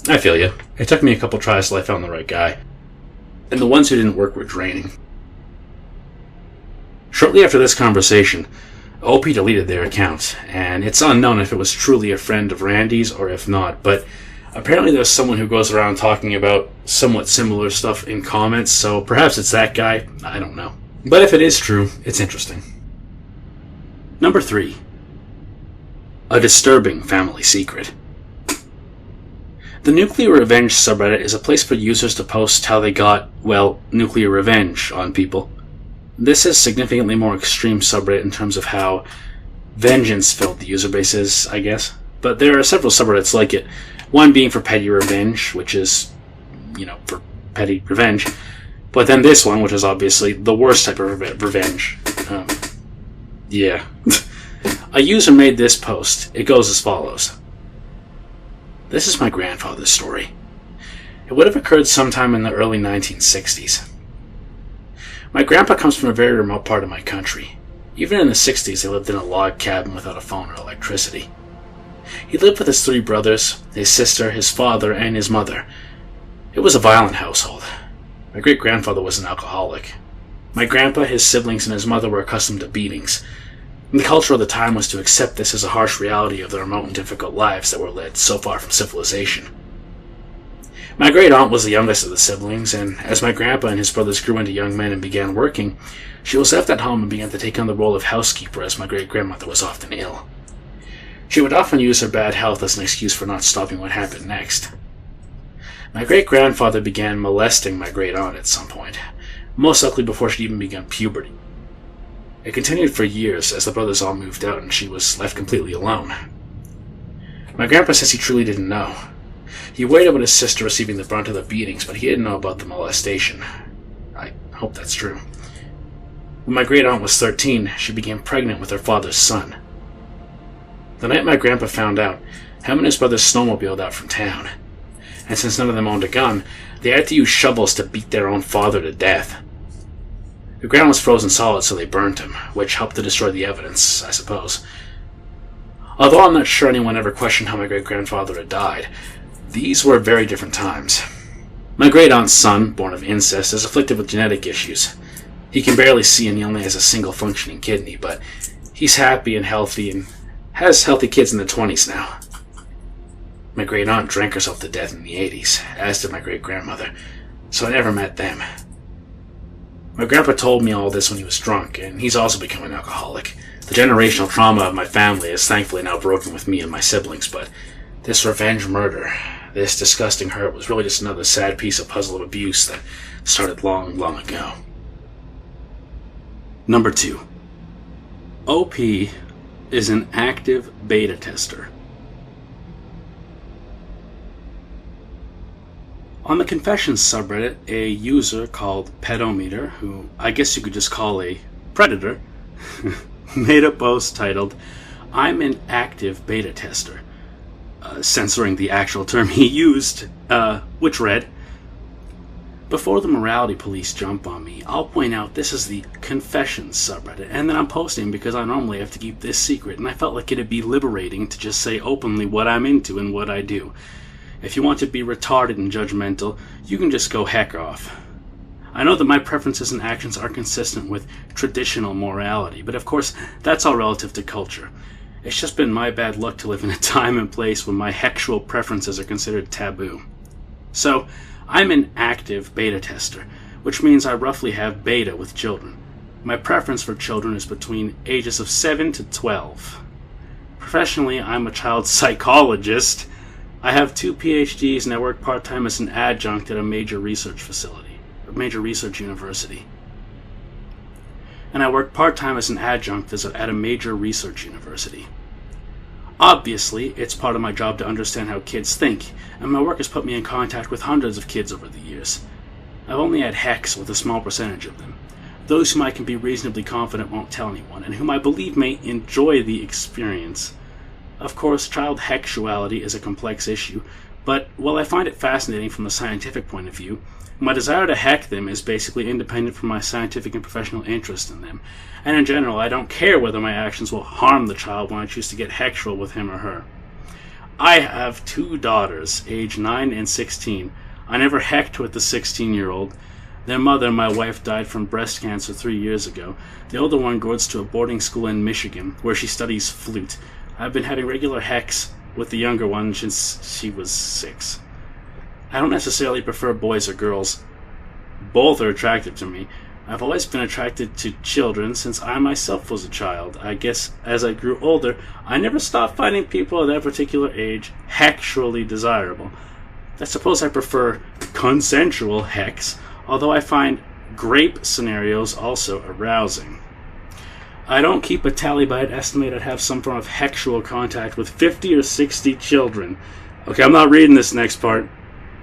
I feel you. It took me a couple tries till I found the right guy. And the ones who didn't work were draining. Shortly after this conversation, OP deleted their account, and it's unknown if it was truly a friend of Randy's or if not, but apparently there's someone who goes around talking about somewhat similar stuff in comments, so perhaps it's that guy. I don't know. But if it is true, it's interesting. Number 3. A disturbing family secret. The Nuclear Revenge subreddit is a place for users to post how they got, well, nuclear revenge on people. This is significantly more extreme subreddit in terms of how vengeance-filled the user base is, I guess. But there are several subreddits like it. One being for petty revenge, which is, for petty revenge. But then this one, which is obviously the worst type of revenge. Yeah. A user made this post. It goes as follows. This is my grandfather's story. It would have occurred sometime in the early 1960s. My grandpa comes from a very remote part of my country. Even in the 60s, they lived in a log cabin without a phone or electricity. He lived with his 3 brothers, his sister, his father, and his mother. It was a violent household. My great-grandfather was an alcoholic. My grandpa, his siblings, and his mother were accustomed to beatings. And the culture of the time was to accept this as a harsh reality of the remote and difficult lives that were led so far from civilization. My great-aunt was the youngest of the siblings, and as my grandpa and his brothers grew into young men and began working, she was left at home and began to take on the role of housekeeper as my great-grandmother was often ill. She would often use her bad health as an excuse for not stopping what happened next. My great-grandfather began molesting my great-aunt at some point, most likely before she'd even begun puberty. It continued for years as the brothers all moved out and she was left completely alone. My grandpa says he truly didn't know. He worried about his sister receiving the brunt of the beatings, but he didn't know about the molestation. I hope that's true. When my great-aunt was 13, she became pregnant with her father's son. The night my grandpa found out, him and his brothers snowmobiled out from town. And since none of them owned a gun, they had to use shovels to beat their own father to death. The ground was frozen solid, so they burned him, which helped to destroy the evidence, I suppose. Although I'm not sure anyone ever questioned how my great-grandfather had died, these were very different times. My great-aunt's son, born of incest, is afflicted with genetic issues. He can barely see and he only has a single functioning kidney, but he's happy and healthy and has healthy kids in their 20s now. My great-aunt drank herself to death in the 80s, as did my great-grandmother, so I never met them. My grandpa told me all this when he was drunk, and he's also become an alcoholic. The generational trauma of my family is thankfully now broken with me and my siblings, but this revenge murder, this disgusting hurt, was really just another sad piece of puzzle of abuse that started long, long ago. Number 2. OP is an active beta tester. On the Confessions subreddit, a user called Pedometer, who I guess you could just call a predator, made a post titled, "I'm an active beta tester," censoring the actual term he used, which read, "Before the morality police jump on me, I'll point out this is the Confessions subreddit, and that I'm posting because I normally have to keep this secret, and I felt like it'd be liberating to just say openly what I'm into and what I do. If you want to be retarded and judgmental, you can just go heck off. I know that my preferences and actions are consistent with traditional morality, but of course, that's all relative to culture. It's just been my bad luck to live in a time and place when my sexual preferences are considered taboo. So, I'm an active beta tester, which means I roughly have beta with children. My preference for children is between ages of 7 to 12. Professionally, I'm a child psychologist. I have 2 PhDs and I work part-time as an adjunct at a major research facility, or major research university. At a major research university. Obviously, it's part of my job to understand how kids think, and my work has put me in contact with hundreds of kids over the years. I've only had hecks with a small percentage of them. Those whom I can be reasonably confident won't tell anyone, and whom I believe may enjoy the experience. Of course, child sexuality is a complex issue, but while I find it fascinating from a scientific point of view, my desire to heck them is basically independent from my scientific and professional interest in them, and in general, I don't care whether my actions will harm the child when I choose to get sexual with him or her. I have 2 daughters, aged 9 and 16. I never hecked with the 16-year-old. Their mother, my wife, died from breast cancer 3 years ago. The older one goes to a boarding school in Michigan, where she studies flute. I've been having regular hecks with the younger one since she was 6. I don't necessarily prefer boys or girls. Both are attractive to me. I've always been attracted to children since I myself was a child. I guess as I grew older, I never stopped finding people at that particular age sexually desirable. I suppose I prefer consensual hecks, although I find grape scenarios also arousing. I don't keep a tally, but I'd estimate I'd have some form of sexual contact with 50 or 60 children. Okay, I'm not reading this next part.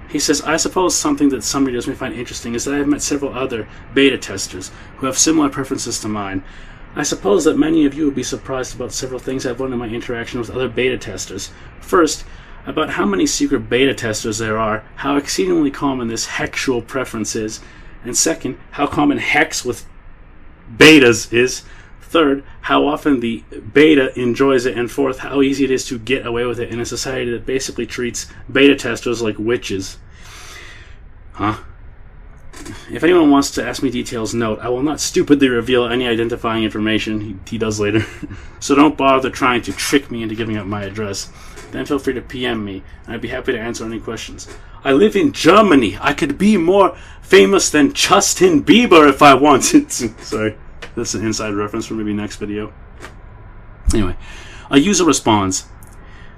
He says, I suppose something that some readers may find interesting is that I have met several other beta testers who have similar preferences to mine. I suppose that many of you will be surprised about several things I've learned in my interaction with other beta testers. First, about how many secret beta testers there are, how exceedingly common this sexual preference is, and second, how common hex with betas is. Third, how often the beta enjoys it, and fourth, how easy it is to get away with it in a society that basically treats beta testers like witches. Huh? If anyone wants to ask me details, note, I will not stupidly reveal any identifying information. He does later. So don't bother trying to trick me into giving up my address. Then feel free to PM me, and I'd be happy to answer any questions. I live in Germany. I could be more famous than Justin Bieber if I wanted to. Sorry. That's an inside reference for maybe next video. Anyway, a user responds,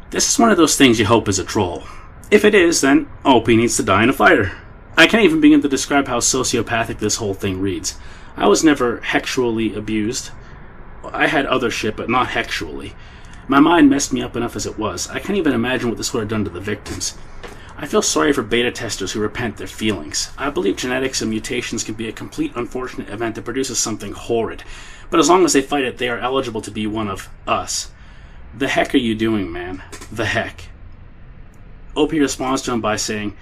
this is one of those things you hope is a troll. If it is, then OP needs to die in a fire. I can't even begin to describe how sociopathic this whole thing reads. I was never sexually abused. I had other shit, but not sexually. My mind messed me up enough as it was. I can't even imagine what this would have done to the victims. I feel sorry for beta testers who repent their feelings. I believe genetics and mutations can be a complete unfortunate event that produces something horrid. But as long as they fight it, they are eligible to be one of us. The heck are you doing, man? The heck. OP responds to him by saying,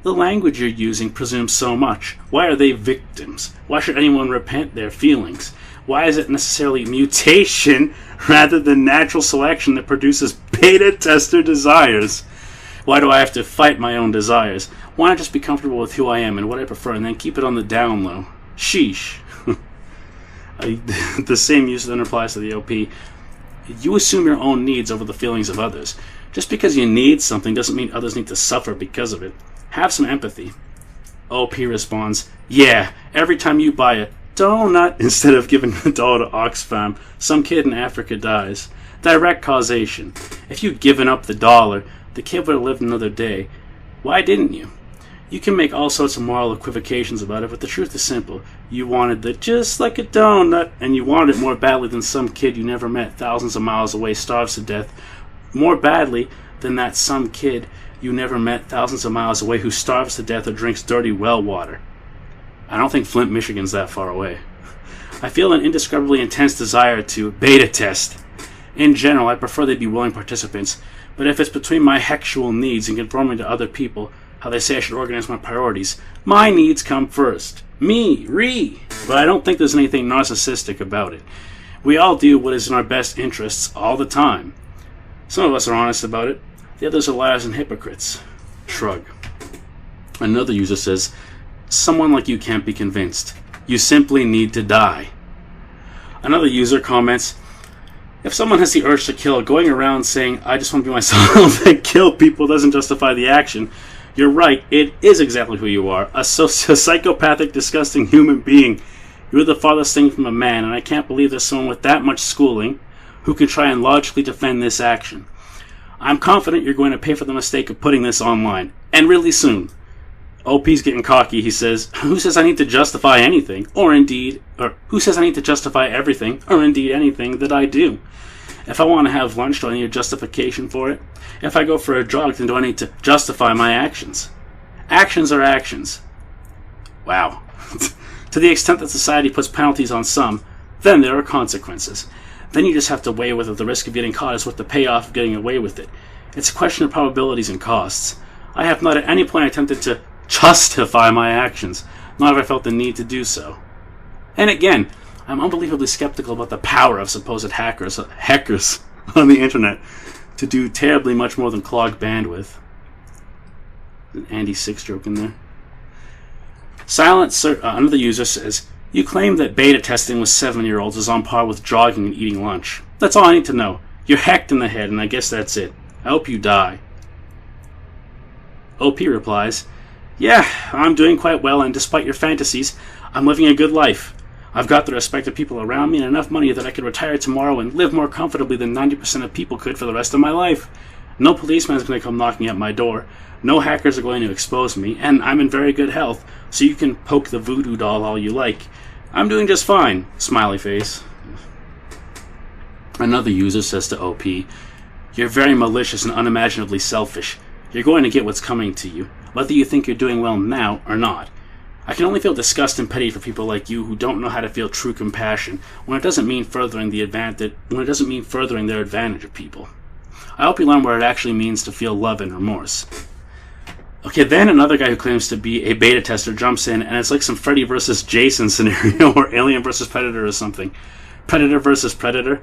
the language you're using presumes so much. Why are they victims? Why should anyone repent their feelings? Why is it necessarily mutation rather than natural selection that produces beta tester desires? Why do I have to fight my own desires? Why not just be comfortable with who I am and what I prefer and then keep it on the down low? Sheesh. The same user then replies to the OP. You assume your own needs over the feelings of others. Just because you need something doesn't mean others need to suffer because of it. Have some empathy. OP responds, yeah, every time you buy a donut instead of giving a dollar to Oxfam, some kid in Africa dies. Direct causation. If you'd given up the dollar, the kid would have lived another day. Why didn't you? You can make all sorts of moral equivocations about it, but the truth is simple. You wanted it just like a donut, and you wanted it more badly than some kid you never met thousands of miles away starves to death. More badly than that some kid you never met thousands of miles away who starves to death or drinks dirty well water. I don't think Flint, Michigan's that far away. I feel an indescribably intense desire to beta test. In general, I prefer they be willing participants, but if it's between my sexual needs and conforming to other people, how they say I should organize my priorities, my needs come first. But I don't think there's anything narcissistic about it. We all do what is in our best interests all the time. Some of us are honest about it. The others are liars and hypocrites. Shrug. Another user says, someone like you can't be convinced. You simply need to die. Another user comments, if someone has the urge to kill, going around saying, I just want to be myself and kill people doesn't justify the action. You're right, it is exactly who you are. A psychopathic, disgusting human being. You're the farthest thing from a man, and I can't believe there's someone with that much schooling who can try and logically defend this action. I'm confident you're going to pay for the mistake of putting this online, and really soon. OP's getting cocky. He says, who says I need to justify anything, or who says I need to justify everything, or indeed anything that I do? If I want to have lunch, do I need a justification for it? If I go for a jog, then do I need to justify my actions? Actions are actions. Wow. To the extent that society puts penalties on some, then there are consequences. Then you just have to weigh whether the risk of getting caught is worth the payoff of getting away with it. It's a question of probabilities and costs. I have not at any point attempted to justify my actions, nor have I felt the need to do so. And again, I'm unbelievably skeptical about the power of supposed hackers on the internet to do terribly much more than clog bandwidth. An Andy Six joke in there. Another user says, you claim that beta testing with 7-year-olds is on par with jogging and eating lunch. That's all I need to know. You're hacked in the head, and I guess that's it. I hope you die. OP replies, yeah, I'm doing quite well, and despite your fantasies, I'm living a good life. I've got the respect of people around me and enough money that I could retire tomorrow and live more comfortably than 90% of people could for the rest of my life. No policeman is going to come knocking at my door. No hackers are going to expose me, and I'm in very good health, so you can poke the voodoo doll all you like. I'm doing just fine. Smiley face. Another user says to OP, you're very malicious and unimaginably selfish. You're going to get what's coming to you, whether you think you're doing well now or not. I can only feel disgust and pity for people like you who don't know how to feel true compassion when it doesn't mean furthering their advantage of people. I hope you learn what it actually means to feel love and remorse. Okay, then another guy who claims to be a beta tester jumps in, and it's like some Freddy versus Jason scenario or Alien versus Predator or something. Predator versus Predator.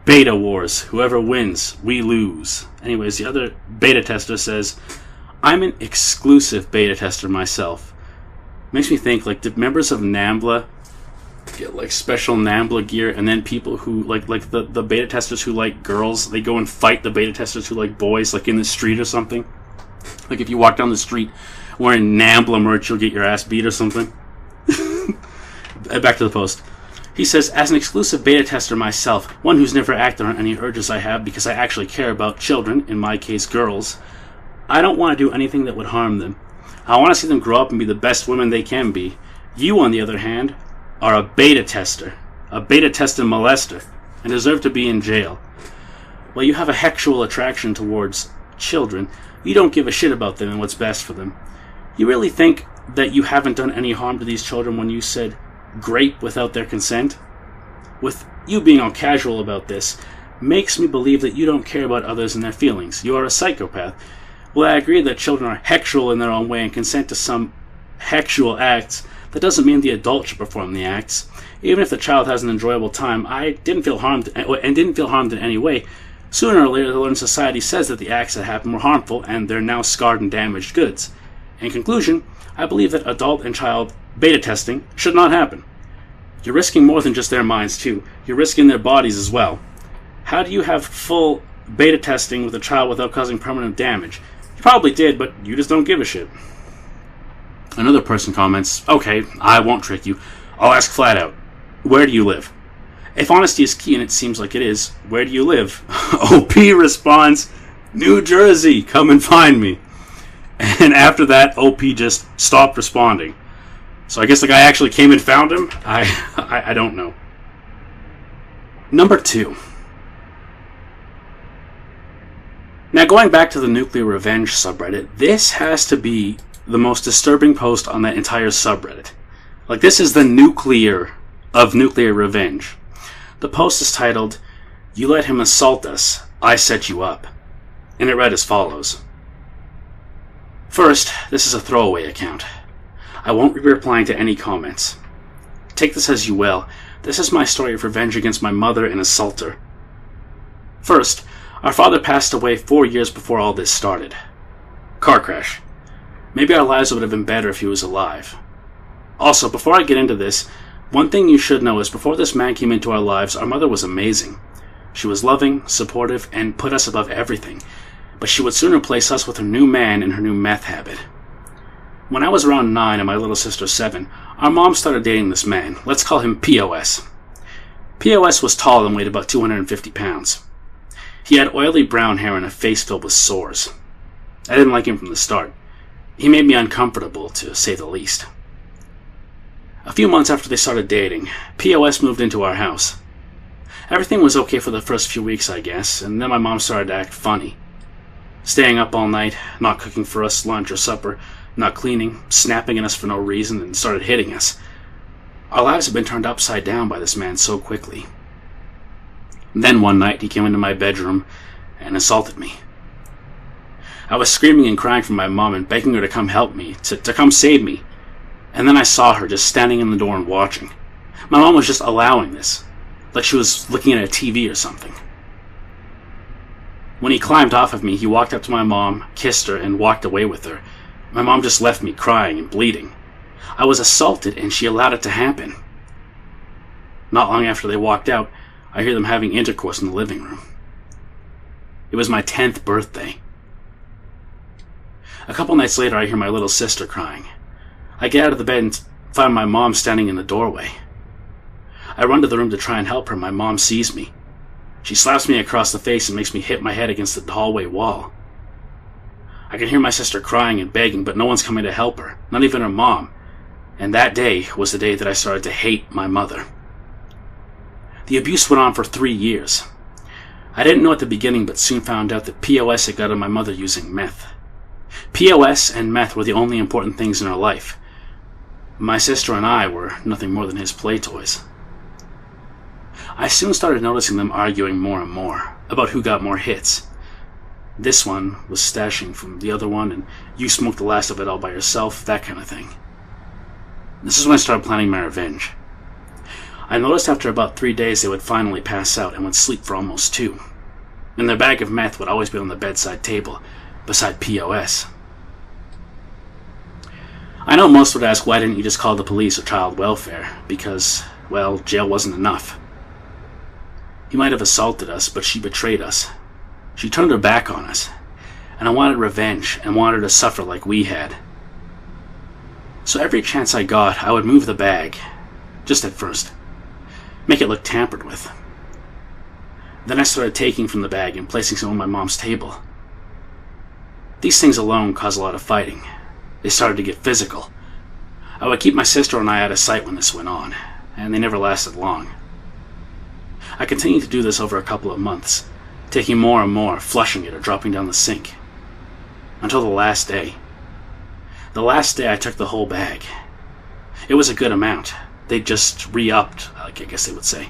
Beta wars. Whoever wins, we lose. Anyways, the other beta tester says, I'm an exclusive beta tester myself. Makes me think, like, did members of NAMBLA get, like, special NAMBLA gear, and then people who, like the beta testers who like girls, they go and fight the beta testers who like boys, like in the street or something? Like, if you walk down the street wearing NAMBLA merch, you'll get your ass beat or something. Back to the post. He says, as an exclusive beta tester myself, one who's never acted on any urges I have because I actually care about children, in my case girls, I don't want to do anything that would harm them. I want to see them grow up and be the best women they can be. You, on the other hand, are a beta tester and molester, and deserve to be in jail. While you have a sexual attraction towards children, you don't give a shit about them and what's best for them. You really think that you haven't done any harm to these children when you said grape without their consent? With you being all casual about this, makes me believe that you don't care about others and their feelings. You are a psychopath. Well, I agree that children are sexual in their own way and consent to some sexual acts. That doesn't mean the adult should perform the acts. Even if the child has an enjoyable time, I didn't feel harmed in any way. Sooner or later, the learned society says that the acts that happened were harmful, and they're now scarred and damaged goods. In conclusion, I believe that adult and child beta testing should not happen. You're risking more than just their minds, too. You're risking their bodies as well. How do you have full beta testing with a child without causing permanent damage? You probably did, but you just don't give a shit. Another person comments, okay, I won't trick you. I'll ask flat out, where do you live? If honesty is key, and it seems like it is, where do you live? OP responds, New Jersey, come and find me. And after that, OP just stopped responding. So I guess the guy actually came and found him? I don't know. Number 2. Now, going back to the nuclear revenge subreddit, this has to be the most disturbing post on that entire subreddit. Like, this is the nuclear of nuclear revenge. The post is titled, You Let Him Assault Us, I Set You Up. And it read as follows. First, this is a throwaway account. I won't be replying to any comments. Take this as you will. This is my story of revenge against my mother and assaulter. First, our father passed away 4 years before all this started. Car crash. Maybe our lives would have been better if he was alive. Also, before I get into this, one thing you should know is before this man came into our lives, our mother was amazing. She was loving, supportive, and put us above everything. But she would soon replace us with her new man and her new meth habit. When I was around 9 and my little sister 7, our mom started dating this man. Let's call him POS. POS was tall and weighed about 250 pounds. He had oily brown hair and a face filled with sores. I didn't like him from the start. He made me uncomfortable, to say the least. A few months after they started dating, POS moved into our house. Everything was okay for the first few weeks, I guess, and then my mom started to act funny. Staying up all night, not cooking for us lunch or supper, not cleaning, snapping at us for no reason, and started hitting us. Our lives had been turned upside down by this man so quickly. Then one night he came into my bedroom and assaulted me. I was screaming and crying for my mom and begging her to come help me, to come save me. And then I saw her just standing in the door and watching. My mom was just allowing this, like she was looking at a TV or something. When he climbed off of me, he walked up to my mom, kissed her, and walked away with her. My mom just left me crying and bleeding. I was assaulted and she allowed it to happen. Not long after they walked out, I hear them having intercourse in the living room. It was my 10th birthday. A couple nights later, I hear my little sister crying. I get out of the bed and find my mom standing in the doorway. I run to the room to try and help her. My mom sees me. She slaps me across the face and makes me hit my head against the hallway wall. I can hear my sister crying and begging, but no one's coming to help her, not even her mom. And that day was the day that I started to hate my mother. The abuse went on for 3 years. I didn't know at the beginning, but soon found out that POS had got on my mother using meth. POS and meth were the only important things in her life. My sister and I were nothing more than his play toys. I soon started noticing them arguing more and more about who got more hits. This one was stashing from the other one, and you smoked the last of it all by yourself, that kind of thing. This is when I started planning my revenge. I noticed after about 3 days they would finally pass out and would sleep for almost 2. And their bag of meth would always be on the bedside table, beside POS. I know most would ask, why didn't you just call the police or child welfare? Because, well, jail wasn't enough. He might have assaulted us, but she betrayed us. She turned her back on us. And I wanted revenge and wanted her to suffer like we had. So every chance I got, I would move the bag. Just at first. Make it look tampered with. Then I started taking from the bag and placing some on my mom's table. These things alone caused a lot of fighting. They started to get physical. I would keep my sister and I out of sight when this went on, and they never lasted long. I continued to do this over a couple of months, taking more and more, flushing it or dropping down the sink. Until the last day. The last day I took the whole bag. It was a good amount. They just re-upped, I guess they would say.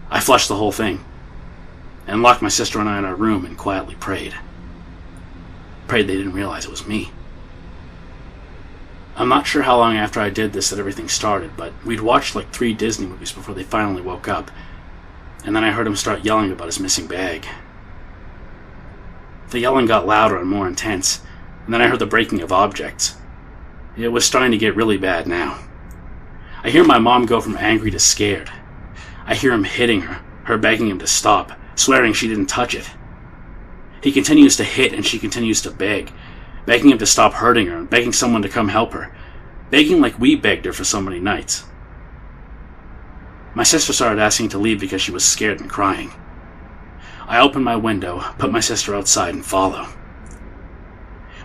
I flushed the whole thing, and locked my sister and I in our room and quietly prayed. Prayed they didn't realize it was me. I'm not sure how long after I did this that everything started, but we'd watched like 3 Disney movies before they finally woke up, and then I heard him start yelling about his missing bag. The yelling got louder and more intense, and then I heard the breaking of objects. It was starting to get really bad now. I hear my mom go from angry to scared. I hear him hitting her begging him to stop, swearing she didn't touch it. He continues to hit and she continues to beg, begging him to stop hurting her and begging someone to come help her, begging like we begged her for so many nights. My sister started asking to leave because she was scared and crying. I opened my window, put my sister outside, and followed.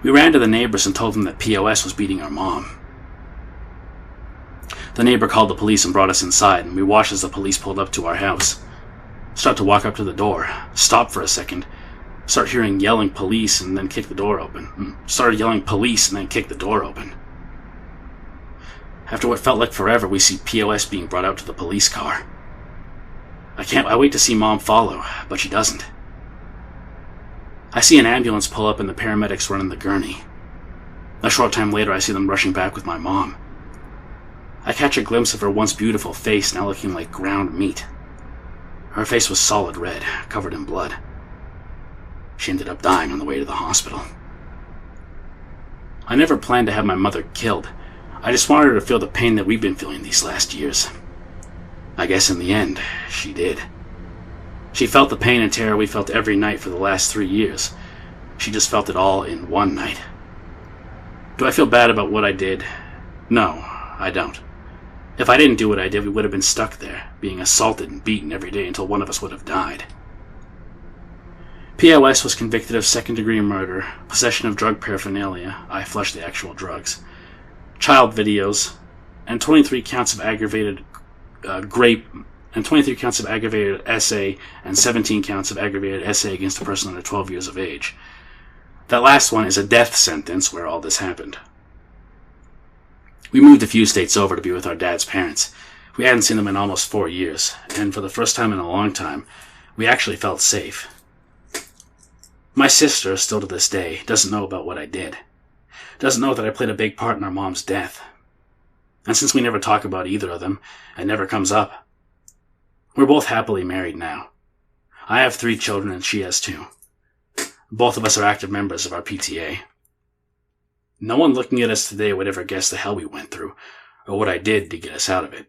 We ran to the neighbors and told them that POS was beating our mom. The neighbor called the police and brought us inside, and we watched as the police pulled up to our house. Start to walk up to the door, stop for a second, start hearing yelling police and then kick the door open. Started yelling police and then kick the door open. After what felt like forever, we see POS being brought out to the police car. I wait to see Mom follow, but she doesn't. I see an ambulance pull up and the paramedics run in the gurney. A short time later, I see them rushing back with my mom. I catch a glimpse of her once beautiful face now looking like ground meat. Her face was solid red, covered in blood. She ended up dying on the way to the hospital. I never planned to have my mother killed. I just wanted her to feel the pain that we've been feeling these last years. I guess in the end, she did. She felt the pain and terror we felt every night for the last 3 years. She just felt it all in one night. Do I feel bad about what I did? No, I don't. If I didn't do what I did, we would have been stuck there, being assaulted and beaten every day until one of us would have died. POS was convicted of second-degree murder, possession of drug paraphernalia, I flushed the actual drugs, child videos, and 23 counts of aggravated rape, and 23 counts of aggravated essay, and 17 counts of aggravated essay against a person under 12 years of age. That last one is a death sentence where all this happened. We moved a few states over to be with our dad's parents. We hadn't seen them in almost 4 years, and for the first time in a long time, we actually felt safe. My sister, still to this day, doesn't know about what I did. Doesn't know that I played a big part in our mom's death. And since we never talk about either of them, it never comes up. We're both happily married now. I have 3 children and she has 2. Both of us are active members of our PTA. No one looking at us today would ever guess the hell we went through, or what I did to get us out of it.